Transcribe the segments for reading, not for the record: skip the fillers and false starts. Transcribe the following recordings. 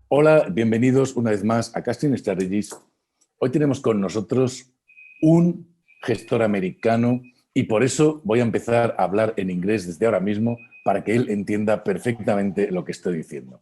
Hola, bienvenidos una vez más a Casting Strategies. Hoy tenemos con nosotros un gestor americano y por eso voy a empezar a hablar en inglés desde ahora mismo para que él entienda perfectamente lo que estoy diciendo.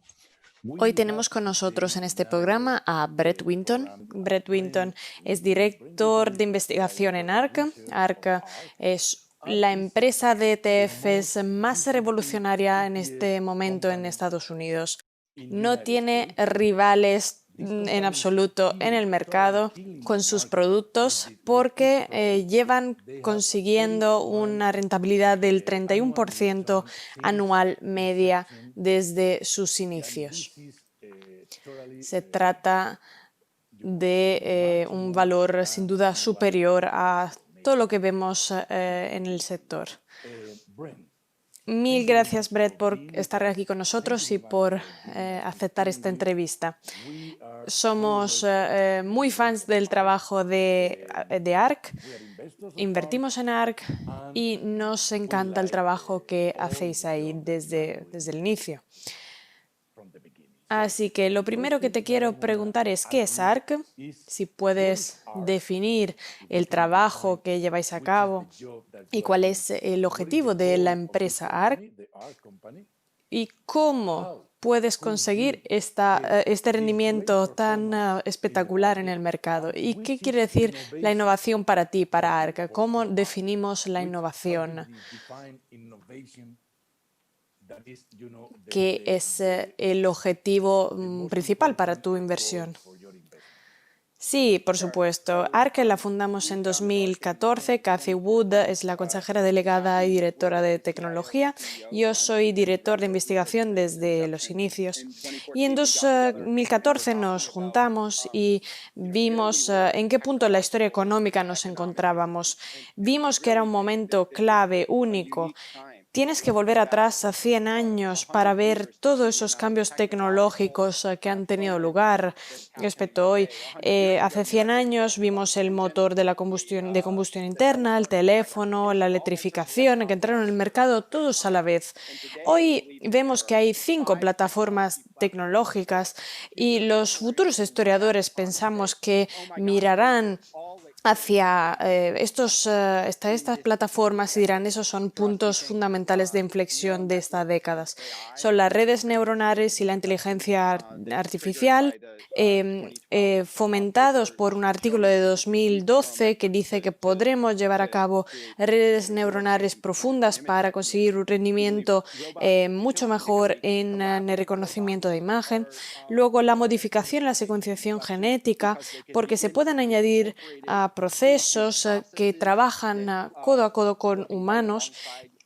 Hoy tenemos con nosotros en este programa a Brett Winton. Brett Winton es director de investigación en ARC. ARC es la empresa de ETFs más revolucionaria en este momento en Estados Unidos. No tiene rivales en absoluto en el mercado con sus productos porque llevan consiguiendo una rentabilidad del 31% anual media desde sus inicios. Se trata de un valor sin duda superior a todo lo que vemos en el sector. Mil gracias, Brett, por estar aquí con nosotros y por aceptar esta entrevista. Somos muy fans del trabajo de ARC, invertimos en ARC y nos encanta el trabajo que hacéis ahí desde el inicio. Así que lo primero que te quiero preguntar es, ¿qué es ARC? Si puedes definir el trabajo que lleváis a cabo y cuál es el objetivo de la empresa ARC y cómo puedes conseguir este rendimiento tan espectacular en el mercado. ¿Y qué quiere decir la innovación para ti, para ARC? ¿Cómo definimos la innovación? ¿Qué es el objetivo principal para tu inversión? Sí, por supuesto. ARC la fundamos en 2014. Cathy Wood es la consejera delegada y directora de tecnología. Yo soy director de investigación desde los inicios. Y en 2014 nos juntamos y vimos en qué punto en la historia económica nos encontrábamos. Vimos que era un momento clave, único. Tienes que volver atrás a 100 años para ver todos esos cambios tecnológicos que han tenido lugar respecto a hoy. Hace 100 años vimos el motor de combustión interna, el teléfono, la electrificación, que entraron en el mercado todos a la vez. Hoy vemos que hay 5 plataformas tecnológicas y los futuros historiadores pensamos que mirarán hacia estas plataformas y dirán, esos son puntos fundamentales de inflexión de estas décadas. Son las redes neuronales y la inteligencia artificial, fomentados por un artículo de 2012 que dice que podremos llevar a cabo redes neuronales profundas para conseguir un rendimiento mucho mejor en el reconocimiento de imagen. Luego, la modificación y la secuenciación genética, porque se pueden añadir procesos que trabajan codo a codo con humanos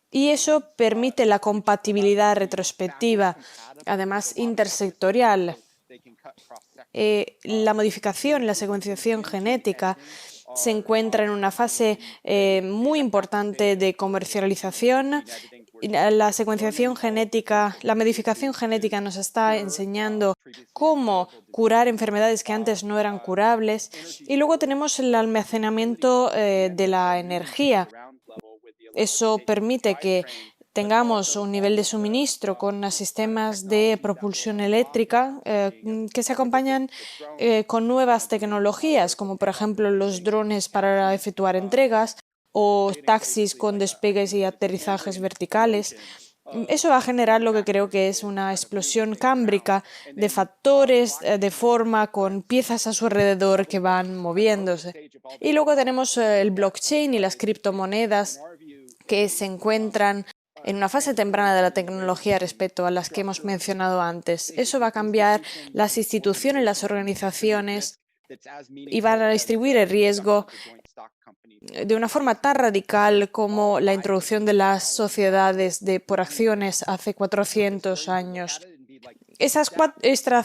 y eso permite la compatibilidad retrospectiva, además intersectorial. La modificación y la secuenciación genética se encuentra en una fase muy importante de comercialización. La modificación genética nos está enseñando cómo curar enfermedades que antes no eran curables. Y luego tenemos el almacenamiento de la energía. Eso permite que tengamos un nivel de suministro con sistemas de propulsión eléctrica que se acompañan con nuevas tecnologías, como por ejemplo los drones para efectuar entregas o taxis con despegues y aterrizajes verticales. Eso va a generar lo que creo que es una explosión cámbrica de factores de forma con piezas a su alrededor que van moviéndose. Y luego tenemos el blockchain y las criptomonedas que se encuentran en una fase temprana de la tecnología respecto a las que hemos mencionado antes. Eso va a cambiar las instituciones, las organizaciones y va a distribuir el riesgo de una forma tan radical como la introducción de las sociedades por acciones hace 400 años. Estas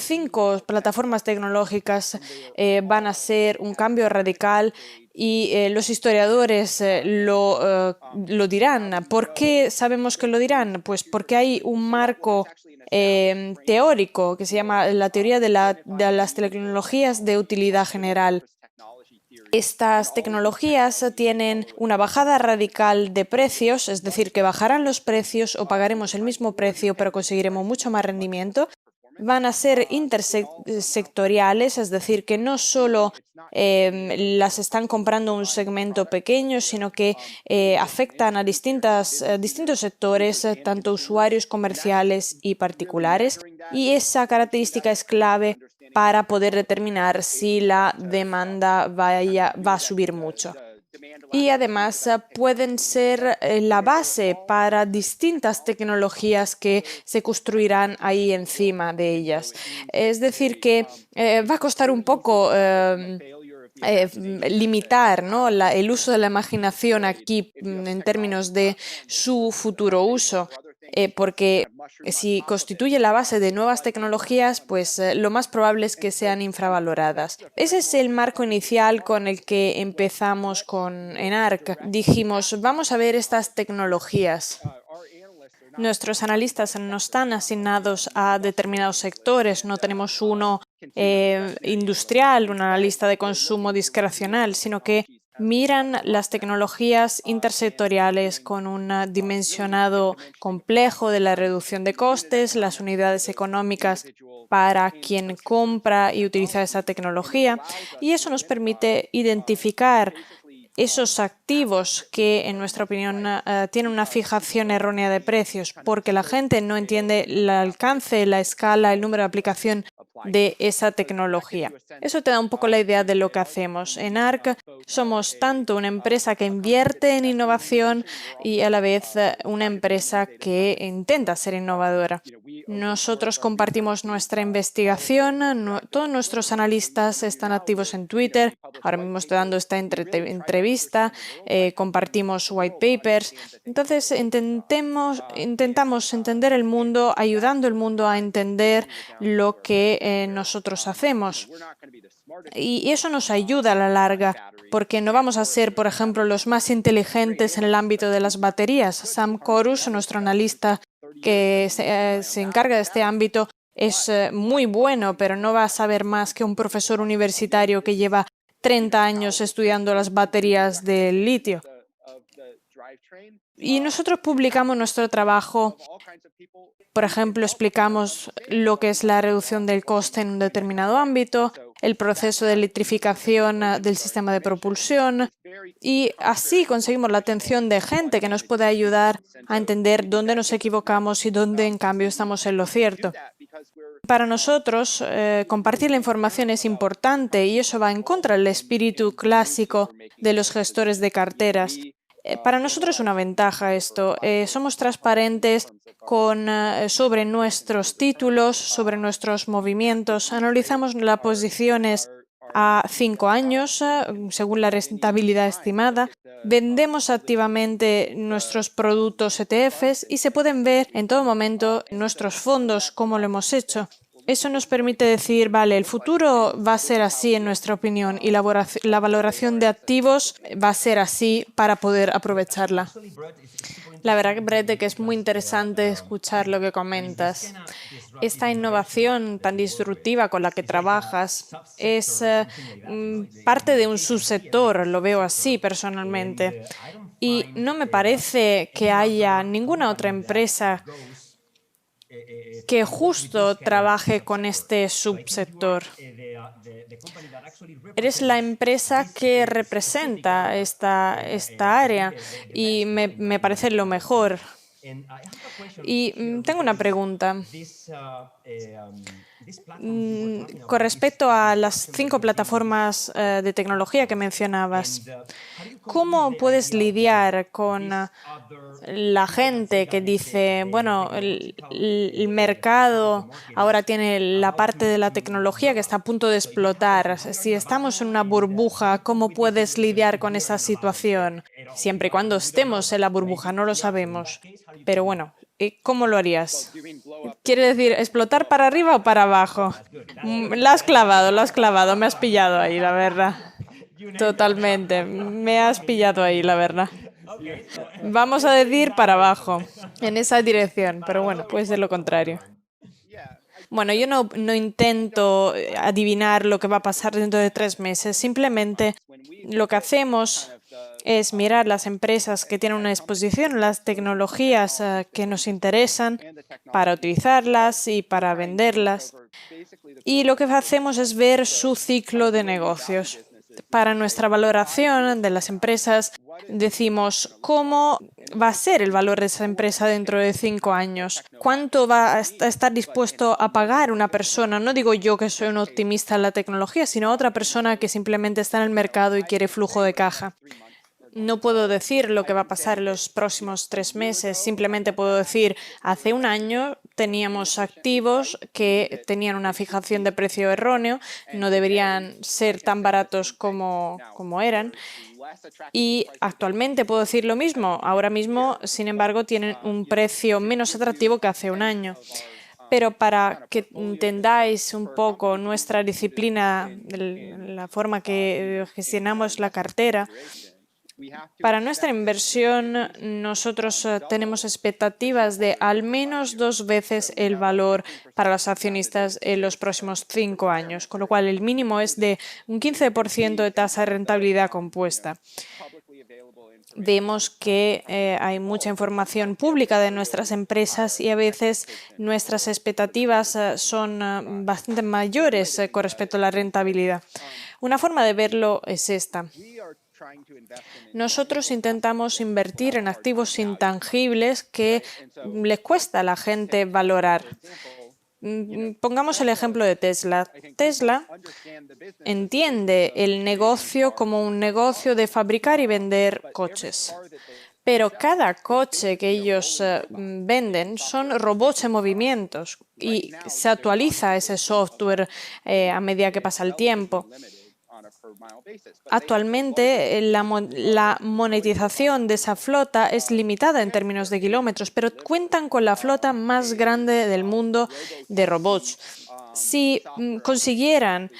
5 plataformas tecnológicas van a ser un cambio radical y los historiadores lo dirán. ¿Por qué sabemos que lo dirán? Pues porque hay un marco teórico que se llama la teoría de las tecnologías de utilidad general. Estas tecnologías tienen una bajada radical de precios, es decir, que bajarán los precios o pagaremos el mismo precio, pero conseguiremos mucho más rendimiento. van a ser intersectoriales, es decir, que no solo las están comprando un segmento pequeño, sino que afectan a distintos sectores, tanto usuarios comerciales y particulares. Y esa característica es clave para poder determinar si la demanda va a subir mucho. Y además pueden ser la base para distintas tecnologías que se construirán ahí encima de ellas. Es decir, que va a costar un poco limitar, ¿no?, el uso de la imaginación aquí en términos de su futuro uso, porque si constituye la base de nuevas tecnologías, pues lo más probable es que sean infravaloradas. Ese es el marco inicial con el que empezamos en ARC. Dijimos, vamos a ver estas tecnologías. Nuestros analistas no están asignados a determinados sectores, no tenemos uno industrial, un analista de consumo discrecional, sino que miran las tecnologías intersectoriales con un dimensionado complejo de la reducción de costes, las unidades económicas para quien compra y utiliza esa tecnología, y eso nos permite identificar esos activos que, en nuestra opinión, tienen una fijación errónea de precios, porque la gente no entiende el alcance, la escala, el número de aplicación de esa tecnología. Eso te da un poco la idea de lo que hacemos. En ARC somos tanto una empresa que invierte en innovación y a la vez una empresa que intenta ser innovadora. Nosotros compartimos nuestra investigación, todos nuestros analistas están activos en Twitter, ahora mismo estoy dando esta entrevista, compartimos white papers. Entonces intentamos entender el mundo, ayudando al mundo a entender lo que nosotros hacemos. Y eso nos ayuda a la larga, porque no vamos a ser, por ejemplo, los más inteligentes en el ámbito de las baterías. Sam Corus, nuestro analista que se encarga de este ámbito, es muy bueno, pero no va a saber más que un profesor universitario que lleva 30 años estudiando las baterías de litio. Y nosotros publicamos nuestro trabajo. Por ejemplo, explicamos lo que es la reducción del coste en un determinado ámbito, el proceso de electrificación del sistema de propulsión, y así conseguimos la atención de gente que nos puede ayudar a entender dónde nos equivocamos y dónde, en cambio, estamos en lo cierto. Para nosotros, compartir la información es importante y eso va en contra del espíritu clásico de los gestores de carteras. Para nosotros es una ventaja esto. Somos transparentes sobre nuestros títulos, sobre nuestros movimientos. Analizamos las posiciones a 5 años, según la rentabilidad estimada. Vendemos activamente nuestros productos ETFs y se pueden ver en todo momento nuestros fondos, cómo lo hemos hecho. Eso nos permite decir, vale, el futuro va a ser así en nuestra opinión y la valoración de activos va a ser así para poder aprovecharla. La verdad, Brett, que es muy interesante escuchar lo que comentas. Esta innovación tan disruptiva con la que trabajas es parte de un subsector, lo veo así personalmente. Y no me parece que haya ninguna otra empresa que justo trabaje con este subsector. Eres la empresa que representa esta área y me parece lo mejor. Y tengo una pregunta. Con respecto a las 5 plataformas de tecnología que mencionabas, ¿cómo puedes lidiar con la gente que dice, bueno, el mercado ahora tiene la parte de la tecnología que está a punto de explotar? Si estamos en una burbuja, ¿cómo puedes lidiar con esa situación? Siempre y cuando estemos en la burbuja, no lo sabemos. Pero bueno, ¿cómo lo harías? ¿Quiere decir explotar para arriba o para abajo? Lo has clavado, me has pillado ahí, la verdad. Totalmente, me has pillado ahí, la verdad. Vamos a decir para abajo, en esa dirección, pero bueno, puede ser lo contrario. Bueno, yo no intento adivinar lo que va a pasar dentro de 3 meses, simplemente lo que hacemos es mirar las empresas que tienen una exposición, las tecnologías que nos interesan para utilizarlas y para venderlas. Y lo que hacemos es ver su ciclo de negocios. Para nuestra valoración de las empresas, decimos cómo va a ser el valor de esa empresa dentro de 5 años. ¿Cuánto va a estar dispuesto a pagar una persona? No digo yo que soy un optimista en la tecnología, sino otra persona que simplemente está en el mercado y quiere flujo de caja. No puedo decir lo que va a pasar en los próximos 3 meses, simplemente puedo decir, hace un año teníamos activos que tenían una fijación de precio erróneo, no deberían ser tan baratos como eran, y actualmente puedo decir lo mismo. Ahora mismo, sin embargo, tienen un precio menos atractivo que hace un año. Pero para que entendáis un poco nuestra disciplina, la forma que gestionamos la cartera, para nuestra inversión, nosotros tenemos expectativas de al menos 2 veces el valor para los accionistas en los próximos 5 años, con lo cual el mínimo es de un 15% de tasa de rentabilidad compuesta. Vemos que hay mucha información pública de nuestras empresas y a veces nuestras expectativas son bastante mayores con respecto a la rentabilidad. Una forma de verlo es esta. Nosotros intentamos invertir en activos intangibles que les cuesta a la gente valorar. Pongamos el ejemplo de Tesla. Tesla entiende el negocio como un negocio de fabricar y vender coches. Pero cada coche que ellos venden son robots en movimientos y se actualiza ese software a medida que pasa el tiempo. Actualmente, la monetización de esa flota es limitada en términos de kilómetros, pero cuentan con la flota más grande del mundo de robots. Si consiguieran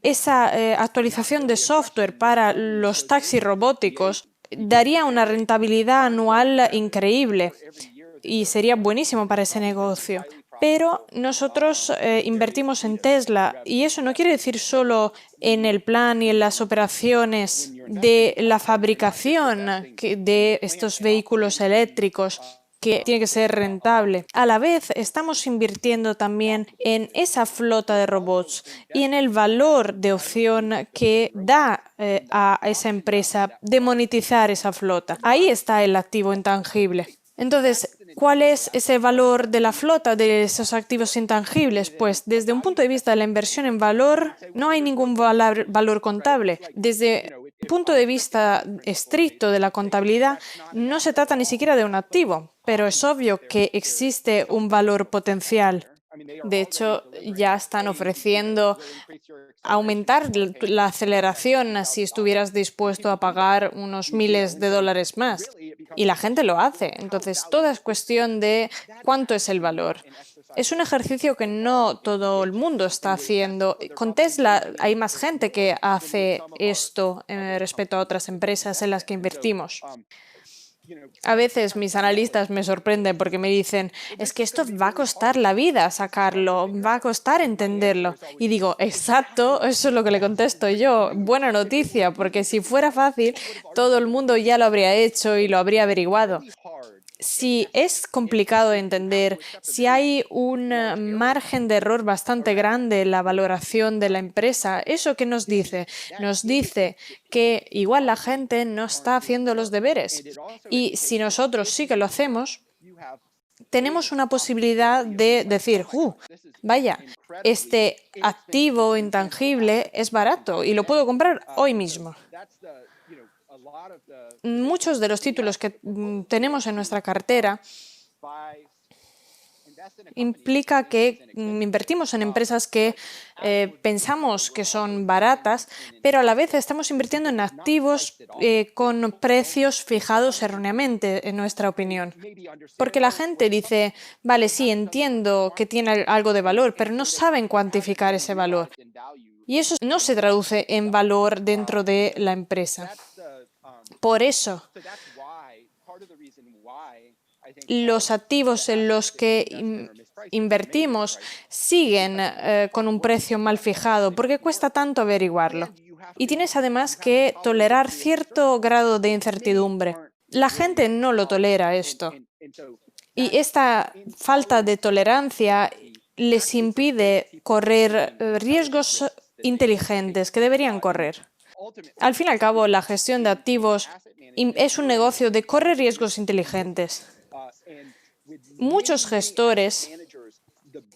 esa actualización de software para los taxis robóticos, daría una rentabilidad anual increíble y sería buenísimo para ese negocio. Pero nosotros invertimos en Tesla y eso no quiere decir solo en el plan y en las operaciones de la fabricación de estos vehículos eléctricos, que tiene que ser rentable. A la vez, estamos invirtiendo también en esa flota de robots y en el valor de opción que da a esa empresa de monetizar esa flota. Ahí está el activo intangible. Entonces, ¿cuál es ese valor de la flota de esos activos intangibles? Pues desde un punto de vista de la inversión en valor, no hay ningún valor contable. Desde un punto de vista estricto de la contabilidad, no se trata ni siquiera de un activo, pero es obvio que existe un valor potencial. De hecho, ya están ofreciendo aumentar la aceleración si estuvieras dispuesto a pagar unos miles de dólares más. Y la gente lo hace. Entonces, todo es cuestión de cuánto es el valor. Es un ejercicio que no todo el mundo está haciendo. Con Tesla hay más gente que hace esto respecto a otras empresas en las que invertimos. A veces mis analistas me sorprenden porque me dicen, es que esto va a costar la vida sacarlo, va a costar entenderlo. Y digo, exacto, eso es lo que le contesto yo. Buena noticia, porque si fuera fácil, todo el mundo ya lo habría hecho y lo habría averiguado. Si es complicado de entender, si hay un margen de error bastante grande en la valoración de la empresa, ¿eso qué nos dice? Nos dice que igual la gente no está haciendo los deberes. Y si nosotros sí que lo hacemos, tenemos una posibilidad de decir, vaya, este activo intangible es barato y lo puedo comprar hoy mismo. Muchos de los títulos que tenemos en nuestra cartera implica que invertimos en empresas que pensamos que son baratas, pero a la vez estamos invirtiendo en activos con precios fijados erróneamente, en nuestra opinión. Porque la gente dice, vale, sí, entiendo que tiene algo de valor, pero no saben cuantificar ese valor. Y eso no se traduce en valor dentro de la empresa. Por eso, los activos en los que invertimos siguen con un precio mal fijado, porque cuesta tanto averiguarlo. Y tienes además que tolerar cierto grado de incertidumbre. La gente no lo tolera esto. Y esta falta de tolerancia les impide correr riesgos inteligentes que deberían correr. Al fin y al cabo, la gestión de activos es un negocio de correr riesgos inteligentes. Muchos gestores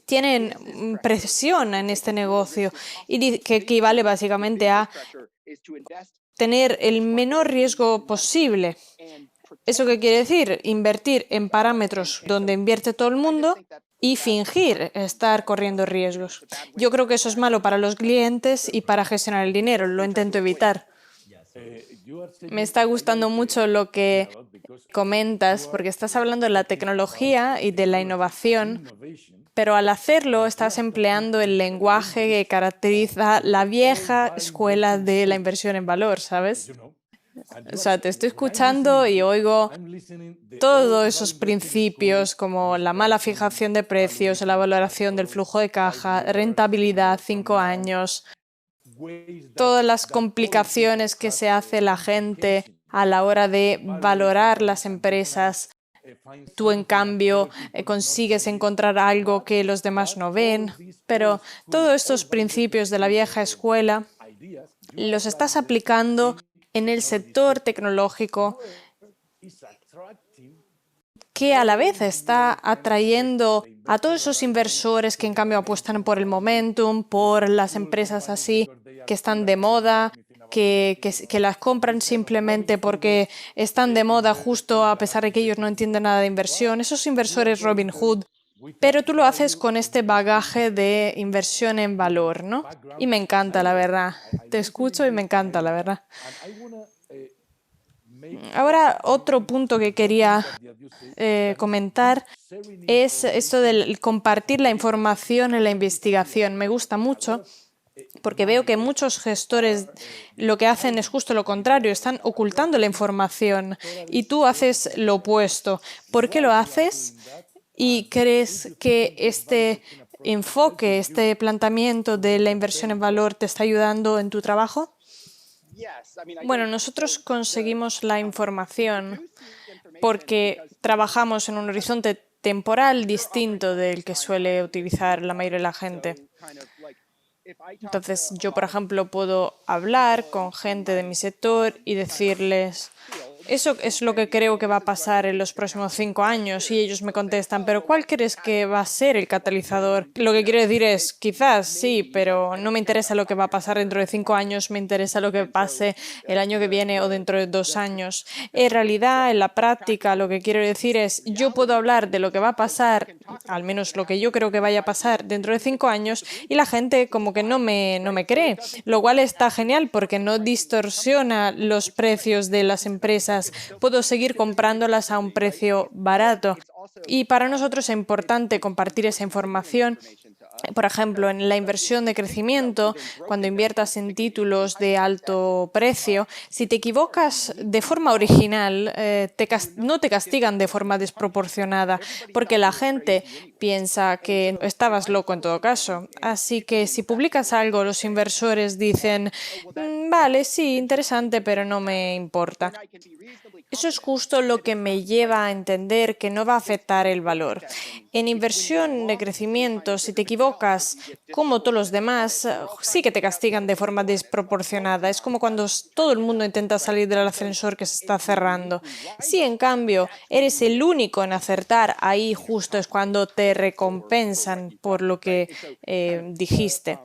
tienen presión en este negocio y que equivale básicamente a tener el menor riesgo posible. ¿Eso qué quiere decir? Invertir en parámetros donde invierte todo el mundo y fingir estar corriendo riesgos. Yo creo que eso es malo para los clientes y para gestionar el dinero. Lo intento evitar. Me está gustando mucho lo que comentas porque estás hablando de la tecnología y de la innovación, pero al hacerlo estás empleando el lenguaje que caracteriza la vieja escuela de la inversión en valor, ¿sabes? O sea, te estoy escuchando y oigo todos esos principios como la mala fijación de precios, la valoración del flujo de caja, rentabilidad 5 años, todas las complicaciones que se hace la gente a la hora de valorar las empresas. Tú, en cambio, consigues encontrar algo que los demás no ven, pero todos estos principios de la vieja escuela los estás aplicando en el sector tecnológico, que a la vez está atrayendo a todos esos inversores que en cambio apuestan por el momentum, por las empresas así que están de moda, que las compran simplemente porque están de moda justo a pesar de que ellos no entienden nada de inversión. Esos inversores Robin Hood. Pero tú lo haces con este bagaje de inversión en valor, ¿no? Y me encanta, la verdad. Te escucho y me encanta, la verdad. Ahora, otro punto que quería comentar es esto del compartir la información en la investigación. Me gusta mucho porque veo que muchos gestores lo que hacen es justo lo contrario, están ocultando la información y tú haces lo opuesto. ¿Por qué lo haces? ¿Y crees que este enfoque, este planteamiento de la inversión en valor te está ayudando en tu trabajo? Bueno, nosotros conseguimos la información porque trabajamos en un horizonte temporal distinto del que suele utilizar la mayoría de la gente. Entonces, yo, por ejemplo, puedo hablar con gente de mi sector y decirles: eso es lo que creo que va a pasar en los próximos 5 años. Y ellos me contestan: ¿pero cuál crees que va a ser el catalizador? Lo que quiero decir es: quizás sí, pero no me interesa lo que va a pasar dentro de 5 años, me interesa lo que pase el año que viene o dentro de 2 años. En realidad, en la práctica, lo que quiero decir es: yo puedo hablar de lo que va a pasar, al menos lo que yo creo que vaya a pasar dentro de 5 años, y la gente como que no me cree, lo cual está genial porque no distorsiona los precios de las empresas. Puedo seguir comprándolas a un precio barato. Y para nosotros es importante compartir esa información. Por ejemplo, en la inversión de crecimiento, cuando inviertas en títulos de alto precio, si te equivocas de forma original, no te castigan de forma desproporcionada, porque la gente piensa que estabas loco en todo caso. Así que si publicas algo, los inversores dicen: vale, sí, interesante, pero no me importa. Eso es justo lo que me lleva a entender que no va a afectar el valor. En inversión de crecimiento, si te equivocas, como todos los demás, sí que te castigan de forma desproporcionada. Es como cuando todo el mundo intenta salir del ascensor que se está cerrando. Si, en cambio, eres el único en acertar, ahí justo es cuando te recompensan por lo que dijiste.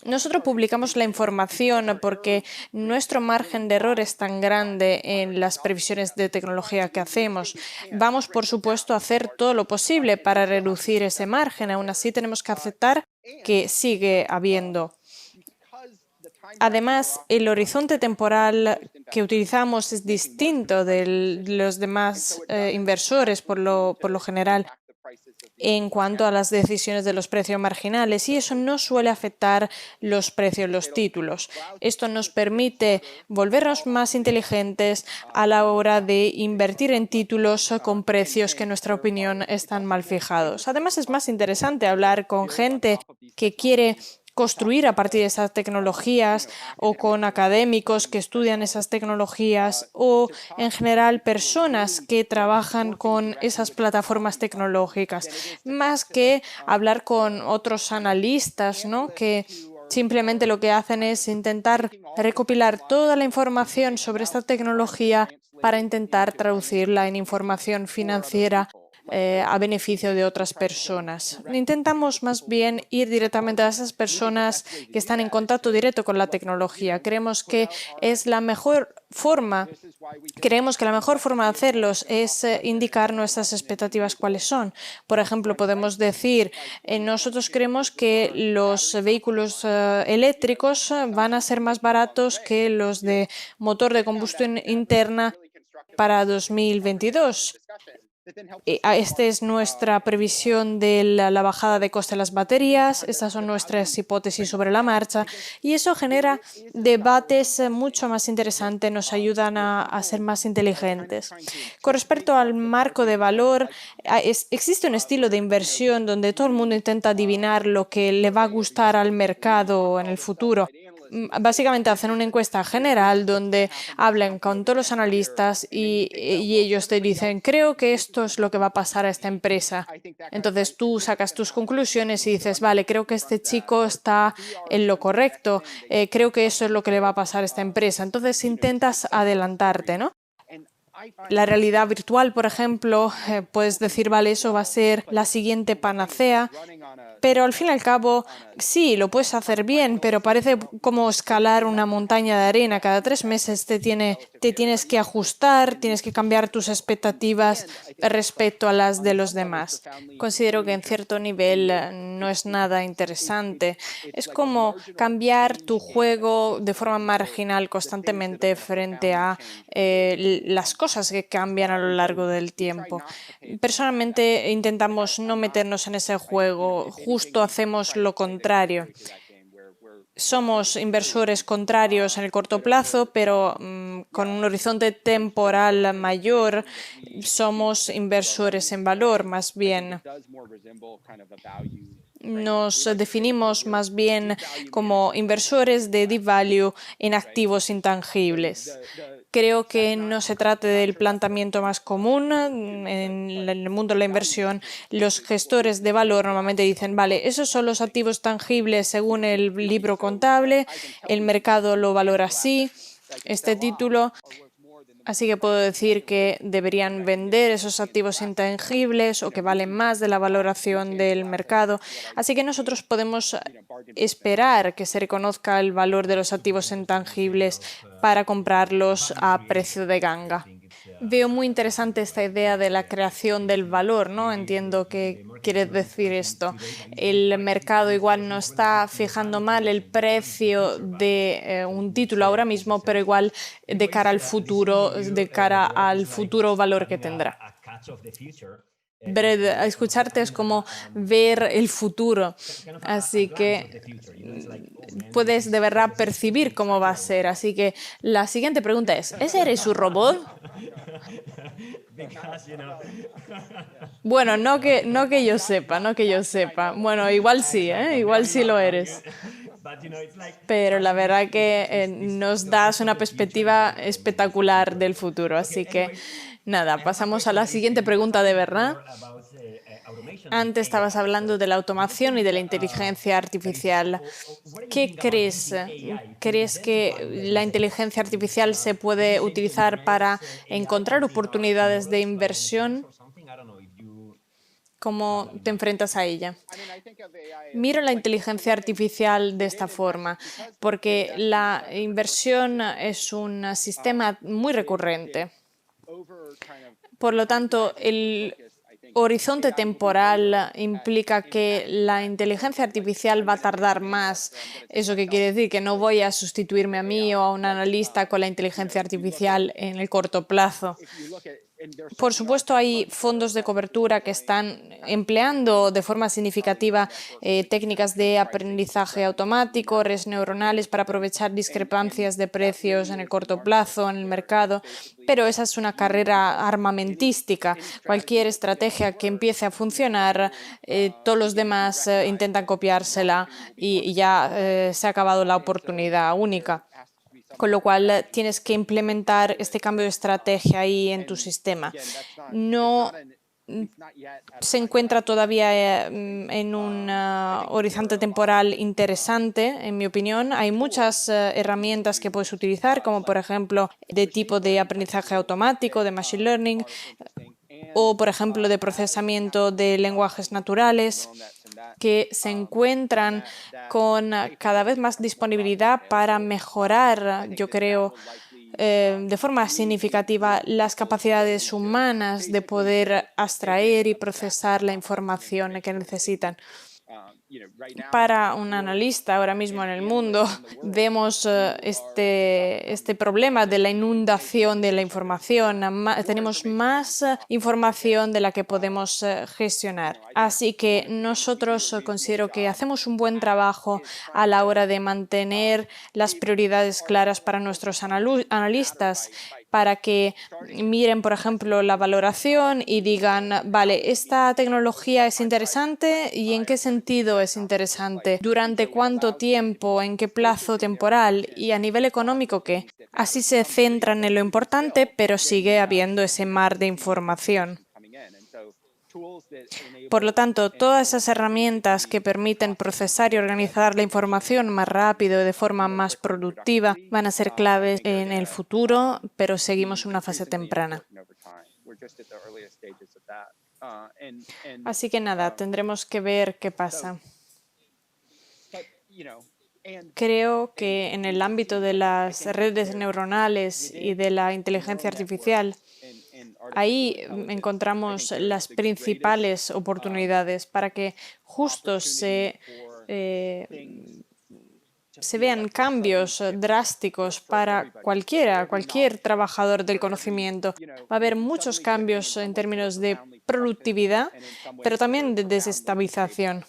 Nosotros publicamos la información porque nuestro margen de error es tan grande en las previsiones de tecnología que hacemos. Vamos, por supuesto, a hacer todo lo posible para reducir ese margen. Aún así, tenemos que aceptar que sigue habiendo. Además, el horizonte temporal que utilizamos es distinto de los demás inversores, por lo general, en cuanto a las decisiones de los precios marginales, y eso no suele afectar los precios de los títulos. Esto nos permite volvernos más inteligentes a la hora de invertir en títulos con precios que, en nuestra opinión, están mal fijados. Además, es más interesante hablar con gente que quiere construir a partir de esas tecnologías o con académicos que estudian esas tecnologías o en general personas que trabajan con esas plataformas tecnológicas, más que hablar con otros analistas, ¿no? Que simplemente lo que hacen es intentar recopilar toda la información sobre esta tecnología para intentar traducirla en información financiera a beneficio de otras personas. Intentamos más bien ir directamente a esas personas que están en contacto directo con la tecnología. Creemos que la mejor forma de hacerlos es indicar nuestras expectativas cuáles son. Por ejemplo, podemos decir, nosotros creemos que los vehículos eléctricos van a ser más baratos que los de motor de combustión interna para 2022. Esta es nuestra previsión de la bajada de coste de las baterías, estas son nuestras hipótesis sobre la marcha y eso genera debates mucho más interesantes, nos ayudan a ser más inteligentes. Con respecto al marco de valor, existe un estilo de inversión donde todo el mundo intenta adivinar lo que le va a gustar al mercado en el futuro. Básicamente hacen una encuesta general donde hablan con todos los analistas y ellos te dicen, creo que esto es lo que va a pasar a esta empresa. Entonces tú sacas tus conclusiones y dices, vale, creo que este chico está en lo correcto, creo que eso es lo que le va a pasar a esta empresa. Entonces intentas adelantarte, ¿no? La realidad virtual, por ejemplo, puedes decir, vale, eso va a ser la siguiente panacea, pero al fin y al cabo, sí, lo puedes hacer bien, pero parece como escalar una montaña de arena. Cada 3 meses te tienes que ajustar, tienes que cambiar tus expectativas respecto a las de los demás. Considero que en cierto nivel no es nada interesante. Es como cambiar tu juego de forma marginal constantemente frente a las cosas que cambian a lo largo del tiempo. Personalmente intentamos no meternos en ese juego, justo hacemos lo contrario. Somos inversores contrarios en el corto plazo, pero con un horizonte temporal mayor, somos inversores en valor, más bien. Nos definimos más bien como inversores de deep value en activos intangibles. Creo que no se trata del planteamiento más común en el mundo de la inversión. Los gestores de valor normalmente dicen, vale, esos son los activos tangibles según el libro contable, el mercado lo valora así, este título. Así que puedo decir que deberían vender esos activos intangibles o que valen más de la valoración del mercado. Así que nosotros podemos esperar que se reconozca el valor de los activos intangibles para comprarlos a precio de ganga. Veo muy interesante esta idea de la creación del valor, ¿no? Entiendo que quieres decir esto. El mercado igual no está fijando mal el precio de un título ahora mismo, pero igual de cara al futuro valor que tendrá. Escucharte es como ver el futuro, así que puedes de verdad percibir cómo va a ser. Así que la siguiente pregunta ¿ese eres un robot? Bueno, no que yo sepa. Bueno, igual sí, ¿eh? Igual sí lo eres. Pero la verdad que nos das una perspectiva espectacular del futuro. Así que, nada, pasamos a la siguiente pregunta de verdad. Antes estabas hablando de la automación y de la inteligencia artificial. ¿Qué crees? ¿Crees que la inteligencia artificial se puede utilizar para encontrar oportunidades de inversión? ¿Cómo te enfrentas a ella? Miro la inteligencia artificial de esta forma, porque la inversión es un sistema muy recurrente. Por lo tanto, el horizonte temporal implica que la inteligencia artificial va a tardar más. ¿Eso qué quiere decir? Que no voy a sustituirme a mí o a un analista con la inteligencia artificial en el corto plazo. Por supuesto, hay fondos de cobertura que están empleando de forma significativa técnicas de aprendizaje automático, redes neuronales para aprovechar discrepancias de precios en el corto plazo en el mercado, pero esa es una carrera armamentística. Cualquier estrategia que empiece a funcionar, todos los demás intentan copiársela y ya se ha acabado la oportunidad única. Con lo cual tienes que implementar este cambio de estrategia ahí en tu sistema. No se encuentra todavía en un horizonte temporal interesante, en mi opinión. Hay muchas herramientas que puedes utilizar, como por ejemplo de tipo de aprendizaje automático, de machine learning, o por ejemplo de procesamiento de lenguajes naturales, que se encuentran con cada vez más disponibilidad para mejorar, yo creo, de forma significativa las capacidades humanas de poder abstraer y procesar la información que necesitan. Para un analista ahora mismo en el mundo, vemos este problema de la inundación de la información. Tenemos más información de la que podemos gestionar. Así que nosotros considero que hacemos un buen trabajo a la hora de mantener las prioridades claras para nuestros analistas, para que miren, por ejemplo, la valoración y digan, vale, esta tecnología es interesante y en qué sentido es interesante, durante cuánto tiempo, en qué plazo temporal y a nivel económico qué. Así se centran en lo importante, pero sigue habiendo ese mar de información. Por lo tanto, todas esas herramientas que permiten procesar y organizar la información más rápido y de forma más productiva van a ser claves en el futuro, pero seguimos en una fase temprana. Así que nada, tendremos que ver qué pasa. Creo que en el ámbito de las redes neuronales y de la inteligencia artificial, ahí encontramos las principales oportunidades para que justo se vean cambios drásticos para cualquier trabajador del conocimiento. Va a haber muchos cambios en términos de productividad, pero también de desestabilización.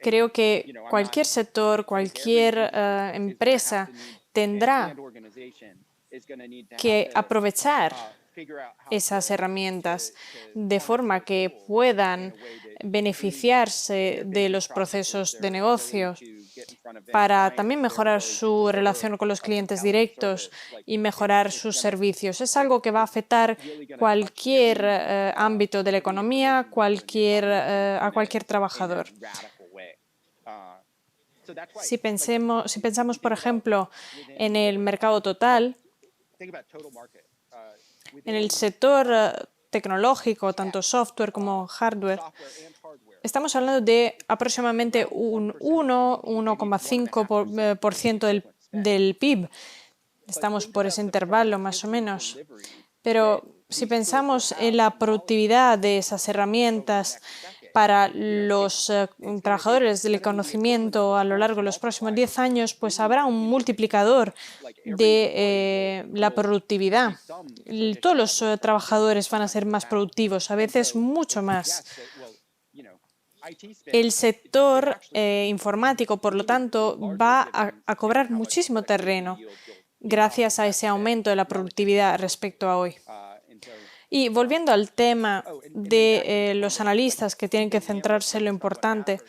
Creo que cualquier sector, cualquier empresa tendrá que aprovechar esas herramientas de forma que puedan beneficiarse de los procesos de negocios para también mejorar su relación con los clientes directos y mejorar sus servicios. Es algo que va a afectar cualquier ámbito de la economía, a cualquier trabajador. Si pensamos, por ejemplo, en el mercado total, en el sector tecnológico, tanto software como hardware, estamos hablando de aproximadamente un 1,5% del PIB. Estamos por ese intervalo, más o menos. Pero si pensamos en la productividad de esas herramientas para los trabajadores del conocimiento a lo largo de los próximos 10 años, pues habrá un multiplicador de la productividad. Todos los trabajadores van a ser más productivos, a veces mucho más. El sector informático, por lo tanto, va a cobrar muchísimo terreno gracias a ese aumento de la productividad respecto a hoy. Y volviendo al tema de los analistas que tienen que centrarse en lo importante,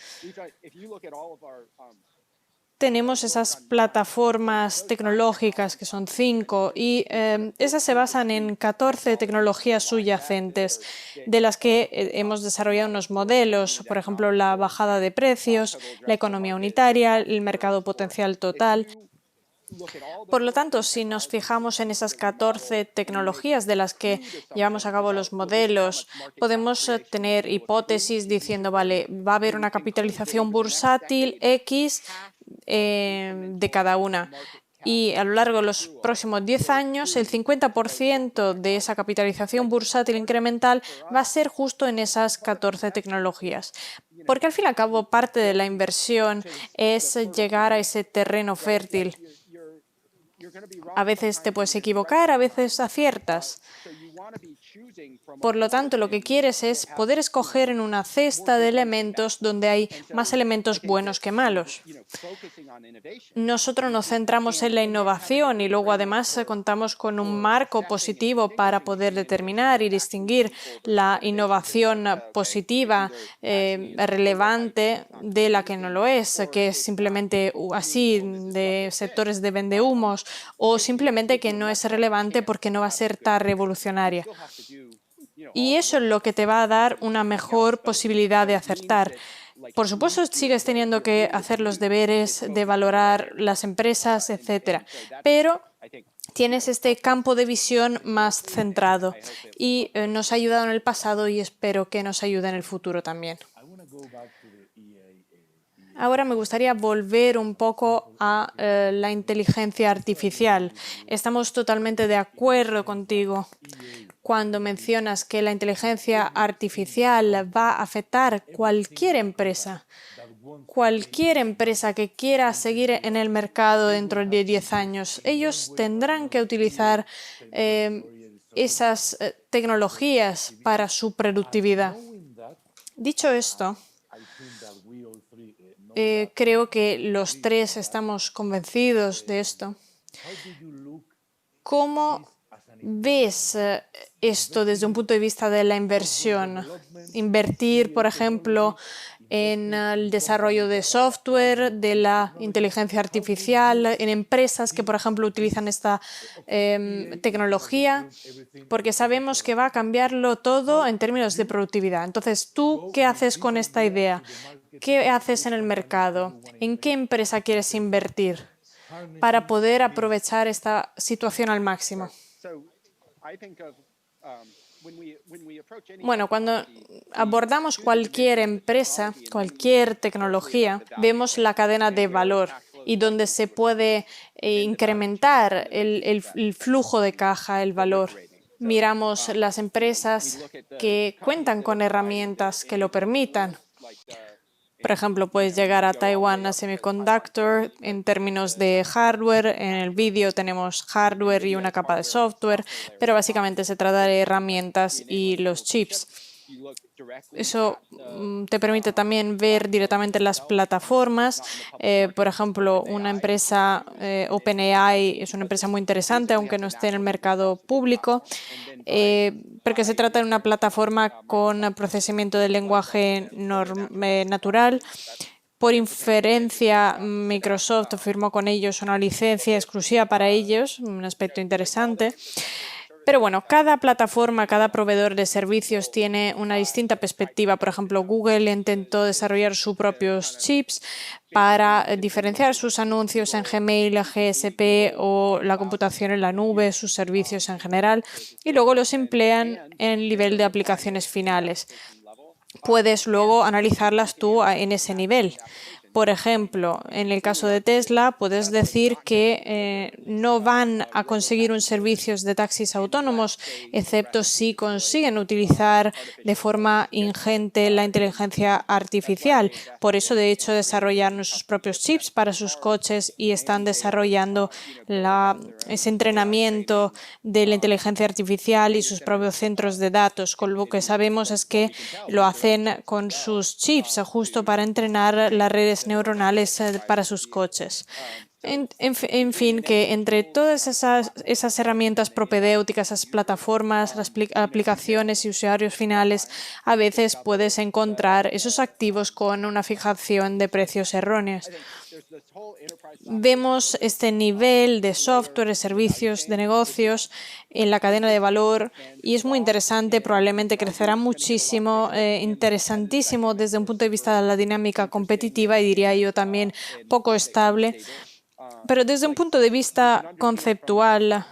tenemos esas plataformas tecnológicas que son 5 y esas se basan en 14 tecnologías subyacentes de las que hemos desarrollado unos modelos, por ejemplo, la bajada de precios, la economía unitaria, el mercado potencial total. Por lo tanto, si nos fijamos en esas 14 tecnologías de las que llevamos a cabo los modelos, podemos tener hipótesis diciendo, vale, va a haber una capitalización bursátil X de cada una. Y a lo largo de los próximos 10 años, el 50% de esa capitalización bursátil incremental va a ser justo en esas 14 tecnologías. Porque al fin y al cabo, parte de la inversión es llegar a ese terreno fértil. A veces te puedes equivocar, a veces aciertas. Por lo tanto, lo que quieres es poder escoger en una cesta de elementos donde hay más elementos buenos que malos. Nosotros nos centramos en la innovación y luego además contamos con un marco positivo para poder determinar y distinguir la innovación positiva, relevante, de la que no lo es, que es simplemente así de sectores de vendehumos o simplemente que no es relevante porque no va a ser tan revolucionaria. Y eso es lo que te va a dar una mejor posibilidad de acertar. Por supuesto, sigues teniendo que hacer los deberes de valorar las empresas, etcétera, pero tienes este campo de visión más centrado y nos ha ayudado en el pasado y espero que nos ayude en el futuro también. Ahora me gustaría volver un poco a la inteligencia artificial. Estamos totalmente de acuerdo contigo cuando mencionas que la inteligencia artificial va a afectar cualquier empresa. Cualquier empresa que quiera seguir en el mercado dentro de 10 años, ellos tendrán que utilizar esas tecnologías para su productividad. Dicho esto, creo que los tres estamos convencidos de esto. ¿Cómo ves esto desde un punto de vista de la inversión? Invertir, por ejemplo, en el desarrollo de software, de la inteligencia artificial, en empresas que, por ejemplo, utilizan esta tecnología, porque sabemos que va a cambiarlo todo en términos de productividad. Entonces, ¿tú qué haces con esta idea? ¿Qué haces en el mercado? ¿En qué empresa quieres invertir para poder aprovechar esta situación al máximo? Bueno, cuando abordamos cualquier empresa, cualquier tecnología, vemos la cadena de valor y donde se puede incrementar el flujo de caja, el valor. Miramos las empresas que cuentan con herramientas que lo permitan. Por ejemplo, puedes llegar a Taiwan Semiconductor en términos de hardware. En el vídeo tenemos hardware y una capa de software, pero básicamente se trata de herramientas y los chips. Eso te permite también ver directamente las plataformas. Por ejemplo, una empresa, OpenAI, es una empresa muy interesante, aunque no esté en el mercado público, porque se trata de una plataforma con procesamiento del lenguaje natural. Por inferencia, Microsoft firmó con ellos una licencia exclusiva para ellos, un aspecto interesante. Pero bueno, cada plataforma, cada proveedor de servicios tiene una distinta perspectiva. Por ejemplo, Google intentó desarrollar sus propios chips para diferenciar sus anuncios en Gmail, GSP o la computación en la nube, sus servicios en general, y luego los emplean en el nivel de aplicaciones finales. Puedes luego analizarlas tú en ese nivel. Por ejemplo, en el caso de Tesla, puedes decir que no van a conseguir un servicio de taxis autónomos, excepto si consiguen utilizar de forma ingente la inteligencia artificial. Por eso, de hecho, desarrollaron sus propios chips para sus coches y están desarrollando ese entrenamiento de la inteligencia artificial y sus propios centros de datos. Con lo que sabemos es que lo hacen con sus chips, justo para entrenar las redes neuronales para sus coches. En fin, que entre todas esas herramientas propedéuticas, esas plataformas, las aplicaciones y usuarios finales, a veces puedes encontrar esos activos con una fijación de precios erróneos. Vemos este nivel de software, de servicios, de negocios en la cadena de valor y es muy interesante, probablemente crecerá muchísimo, interesantísimo desde un punto de vista de la dinámica competitiva y diría yo también poco estable. Pero desde un punto de vista conceptual,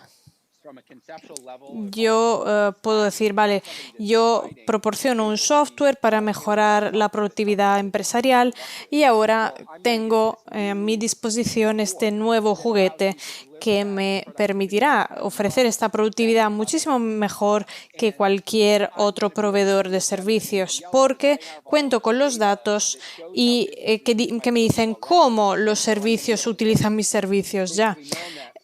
yo puedo decir, vale, yo proporciono un software para mejorar la productividad empresarial y ahora tengo a mi disposición este nuevo juguete que me permitirá ofrecer esta productividad muchísimo mejor que cualquier otro proveedor de servicios, porque cuento con los datos y que me dicen cómo los servicios utilizan mis servicios ya.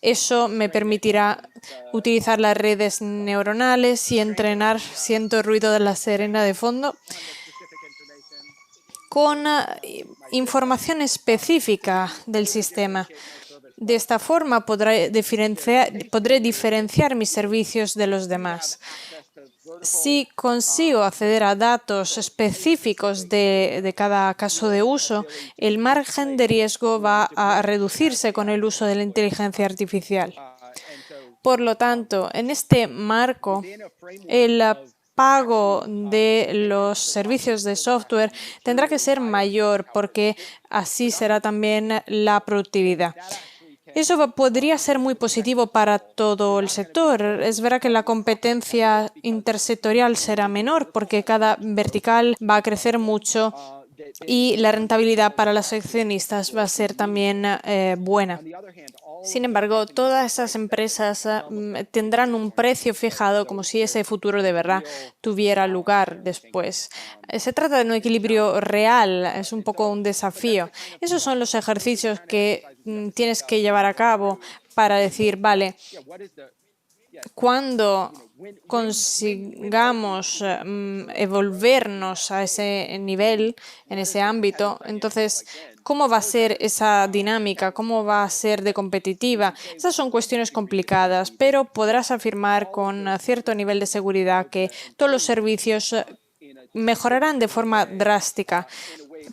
Eso me permitirá utilizar las redes neuronales y entrenar, siento ruido de la sirena de fondo, con información específica del sistema. De esta forma podré diferenciar mis servicios de los demás. Si consigo acceder a datos específicos de cada caso de uso, el margen de riesgo va a reducirse con el uso de la inteligencia artificial. Por lo tanto, en este marco, el pago de los servicios de software tendrá que ser mayor porque así será también la productividad. Eso podría ser muy positivo para todo el sector. Es verdad que la competencia intersectorial será menor porque cada vertical va a crecer mucho y la rentabilidad para los accionistas va a ser también buena. Sin embargo, todas esas empresas tendrán un precio fijado como si ese futuro de verdad tuviera lugar después. Se trata de un equilibrio real, es un poco un desafío. Esos son los ejercicios que tienes que llevar a cabo para decir, vale, cuando consigamos evolvernos a ese nivel, en ese ámbito, entonces, ¿cómo va a ser esa dinámica? ¿Cómo va a ser de competitiva? Esas son cuestiones complicadas, pero podrás afirmar con cierto nivel de seguridad que todos los servicios mejorarán de forma drástica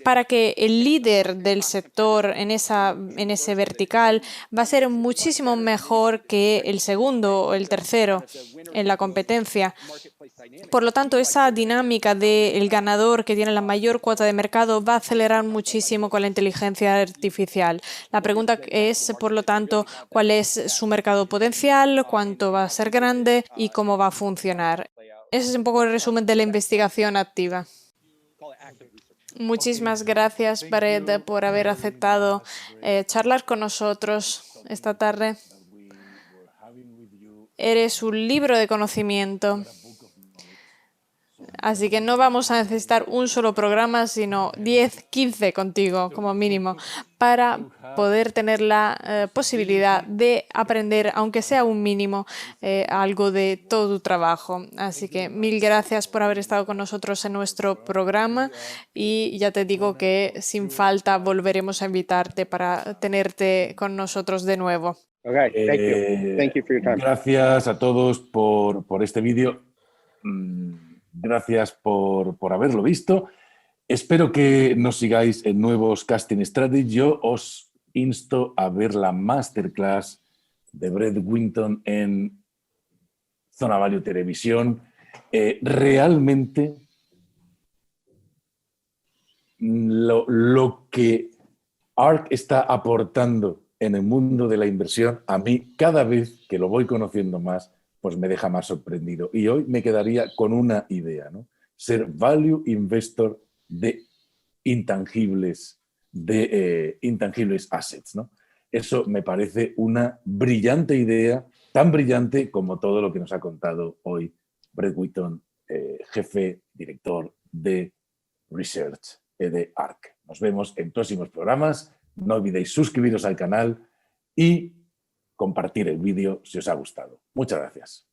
para que el líder del sector en ese vertical va a ser muchísimo mejor que el segundo o el tercero en la competencia. Por lo tanto, esa dinámica del ganador que tiene la mayor cuota de mercado va a acelerar muchísimo con la inteligencia artificial. La pregunta es, por lo tanto, cuál es su mercado potencial, cuánto va a ser grande y cómo va a funcionar. Ese es un poco el resumen de la investigación activa. Muchísimas gracias, Brett, por haber aceptado charlar con nosotros esta tarde. Eres un libro de conocimiento. Así que no vamos a necesitar un solo programa, sino 10, 15 contigo como mínimo, para poder tener la posibilidad de aprender, aunque sea un mínimo, algo de todo tu trabajo. Así que mil gracias por haber estado con nosotros en nuestro programa y ya te digo que sin falta volveremos a invitarte para tenerte con nosotros de nuevo. Okay, thank you. Thank you for your time. Gracias a todos por este vídeo. Gracias por haberlo visto. Espero que nos sigáis en nuevos Casting Strategies. Yo os insto a ver la masterclass de Brett Winton en Zona Value Televisión. Realmente lo que ARK está aportando en el mundo de la inversión, a mí cada vez que lo voy conociendo más, pues me deja más sorprendido. Y hoy me quedaría con una idea, ¿no? Ser value investor de intangibles assets, ¿no? Eso me parece una brillante idea, tan brillante como todo lo que nos ha contado hoy Brett Winton, jefe, director de Research de ARK. Nos vemos en próximos programas. No olvidéis suscribiros al canal y compartir el vídeo si os ha gustado. Muchas gracias.